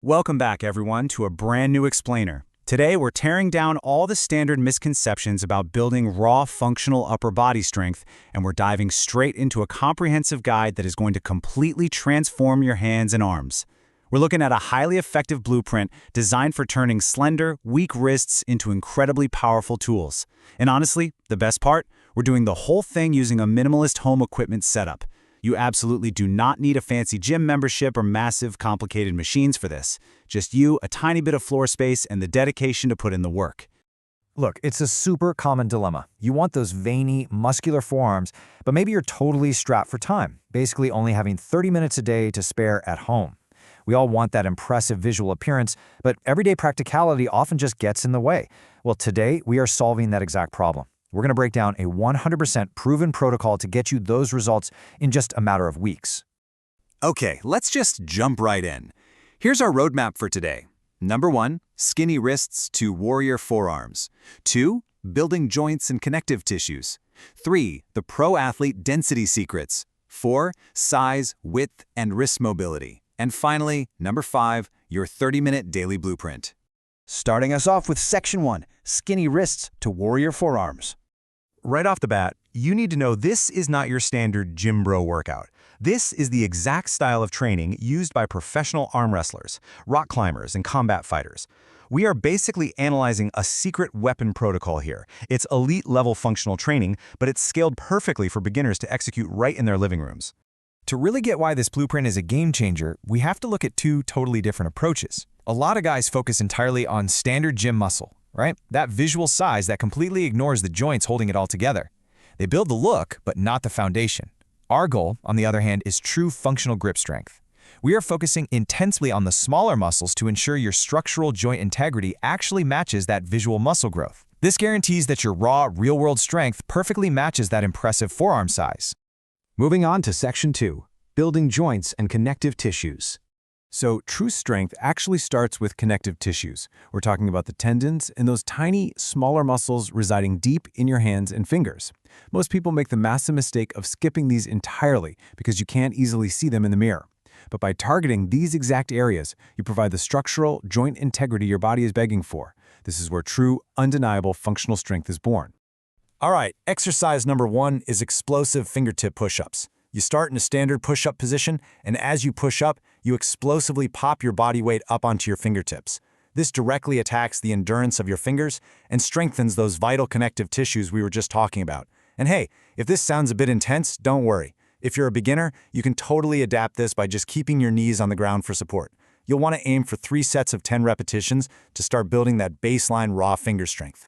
Welcome back, everyone, to a brand new explainer. Today, we're tearing down all the standard misconceptions about building raw functional upper body strength, and we're diving straight into a comprehensive guide that is going to completely transform your hands and arms. We're looking at a highly effective blueprint designed for turning slender, weak wrists into incredibly powerful tools. And honestly, the best part? We're doing the whole thing using a minimalist home equipment setup. You absolutely do not need a fancy gym membership or massive, complicated machines for this. Just you, a tiny bit of floor space, and the dedication to put in the work. Look, it's a super common dilemma. You want those veiny, muscular forearms, but maybe you're totally strapped for time, basically only having 30 minutes a day to spare at home. We all want that impressive visual appearance, but everyday practicality often just gets in the way. Well, today, we are solving that exact problem. We're going to break down a 100% proven protocol to get you those results in just a matter of weeks. Okay, let's just jump right in. Here's our roadmap for today. Number 1, skinny wrists to warrior forearms. 2, building joints and connective tissues. 3, the pro athlete density secrets. 4, size, width, and wrist mobility. And finally, number 5, your 30-minute daily blueprint. Starting us off with Section 1, skinny wrists to warrior forearms. Right off the bat, you need to know this is not your standard gym bro workout. This is the exact style of training used by professional arm wrestlers, rock climbers, and combat fighters. We are basically analyzing a secret weapon protocol here. It's elite-level functional training, but it's scaled perfectly for beginners to execute right in their living rooms. To really get why this blueprint is a game changer, we have to look at two totally different approaches. A lot of guys focus entirely on standard gym muscle, right? That visual size that completely ignores the joints holding it all together. They build the look, but not the foundation. Our goal, on the other hand, is true functional grip strength. We are focusing intensely on the smaller muscles to ensure your structural joint integrity actually matches that visual muscle growth. This guarantees that your raw, real-world strength perfectly matches that impressive forearm size. Moving on to Section 2, building joints and connective tissues. So true strength actually starts with connective tissues. We're talking about the tendons and those tiny, smaller muscles residing deep in your hands and fingers. Most people make the massive mistake of skipping these entirely because you can't easily see them in the mirror. But by targeting these exact areas, you provide the structural joint integrity your body is begging for. This is where true, undeniable functional strength is born. All right, exercise number 1 is explosive fingertip push-ups. You start in a standard push-up position, and as you push up, you explosively pop your body weight up onto your fingertips. This directly attacks the endurance of your fingers and strengthens those vital connective tissues we were just talking about. And hey, if this sounds a bit intense, don't worry. If you're a beginner, you can totally adapt this by just keeping your knees on the ground for support. You'll want to aim for 3 sets of 10 repetitions to start building that baseline raw finger strength.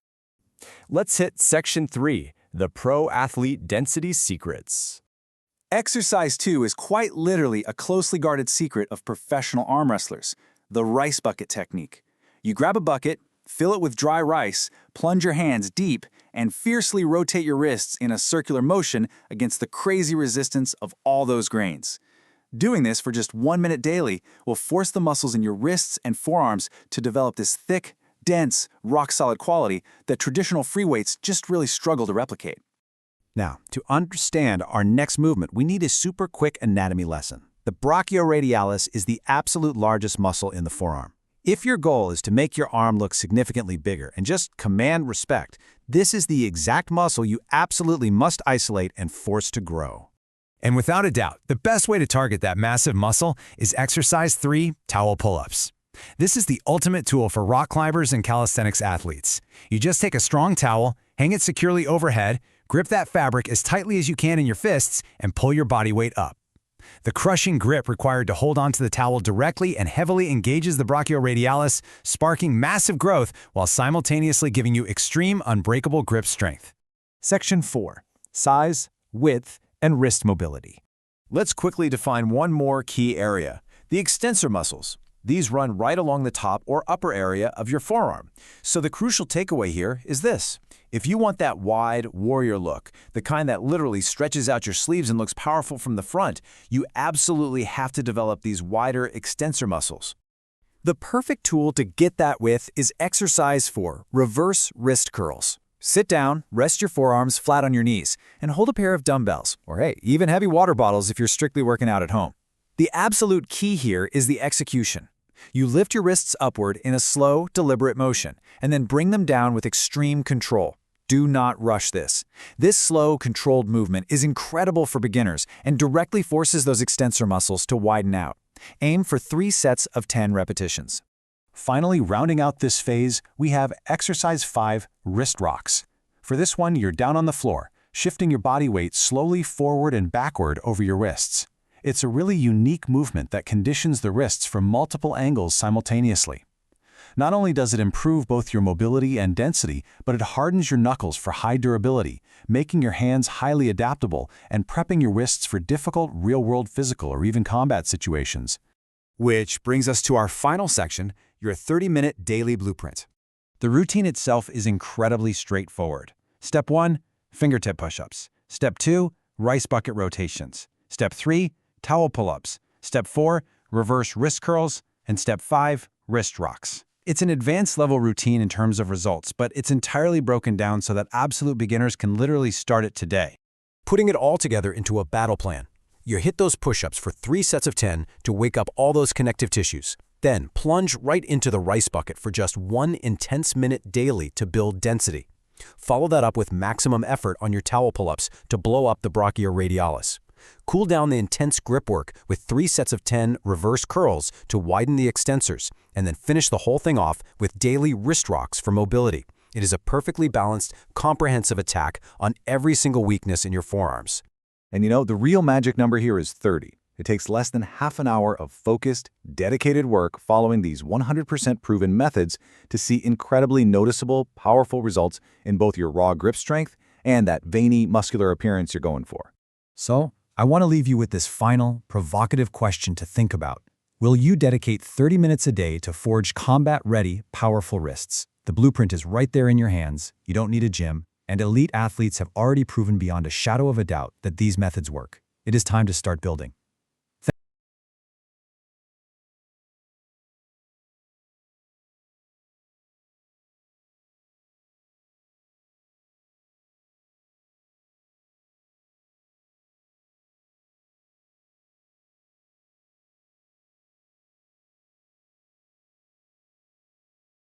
Let's hit Section 3, the pro athlete density secrets. Exercise 2 is quite literally a closely guarded secret of professional arm wrestlers, the rice bucket technique. You grab a bucket, fill it with dry rice, plunge your hands deep, and fiercely rotate your wrists in a circular motion against the crazy resistance of all those grains. Doing this for just 1 minute daily will force the muscles in your wrists and forearms to develop this thick, dense, rock-solid quality that traditional free weights just really struggle to replicate. Now, to understand our next movement, we need a super quick anatomy lesson. The brachioradialis is the absolute largest muscle in the forearm. If your goal is to make your arm look significantly bigger and just command respect, this is the exact muscle you absolutely must isolate and force to grow. And without a doubt, the best way to target that massive muscle is exercise 3, towel pull-ups. This is the ultimate tool for rock climbers and calisthenics athletes. You just take a strong towel, hang it securely overhead, grip that fabric as tightly as you can in your fists, and pull your body weight up. The crushing grip required to hold onto the towel directly and heavily engages the brachioradialis, sparking massive growth while simultaneously giving you extreme, unbreakable grip strength. Section 4, size, width, and wrist mobility. Let's quickly define one more key area, the extensor muscles. These run right along the top or upper area of your forearm. So the crucial takeaway here is this. If you want that wide warrior look, the kind that literally stretches out your sleeves and looks powerful from the front, you absolutely have to develop these wider extensor muscles. The perfect tool to get that with is exercise 4, reverse wrist curls. Sit down, rest your forearms flat on your knees, and hold a pair of dumbbells, or hey, even heavy water bottles if you're strictly working out at home. The absolute key here is the execution. You lift your wrists upward in a slow, deliberate motion, and then bring them down with extreme control. Do not rush this. This slow, controlled movement is incredible for beginners and directly forces those extensor muscles to widen out. Aim for 3 sets of 10 repetitions. Finally, rounding out this phase, we have exercise 5, wrist rocks. For this one, you're down on the floor, shifting your body weight slowly forward and backward over your wrists. It's a really unique movement that conditions the wrists from multiple angles simultaneously. Not only does it improve both your mobility and density, but it hardens your knuckles for high durability, making your hands highly adaptable and prepping your wrists for difficult real-world physical or even combat situations. Which brings us to our final section, your 30-minute daily blueprint. The routine itself is incredibly straightforward. Step 1, fingertip push-ups. Step 2, rice bucket rotations. Step 3, towel pull-ups. Step 4, reverse wrist curls. And Step 5, wrist rocks. It's an advanced level routine in terms of results, but it's entirely broken down so that absolute beginners can literally start it today. Putting it all together into a battle plan. You hit those push-ups for 3 sets of 10 to wake up all those connective tissues. Then plunge right into the rice bucket for just 1 intense minute daily to build density. Follow that up with maximum effort on your towel pull-ups to blow up the brachioradialis. Cool down the intense grip work with 3 sets of 10 reverse curls to widen the extensors, and then finish the whole thing off with daily wrist rocks for mobility. It is a perfectly balanced, comprehensive attack on every single weakness in your forearms. And the real magic number here is 30. It takes less than half an hour of focused, dedicated work following these 100% proven methods to see incredibly noticeable, powerful results in both your raw grip strength and that veiny, muscular appearance you're going for. So, I want to leave you with this final, provocative question to think about. Will you dedicate 30 minutes a day to forge combat-ready, powerful wrists? The blueprint is right there in your hands. You don't need a gym, and elite athletes have already proven beyond a shadow of a doubt that these methods work. It is time to start building.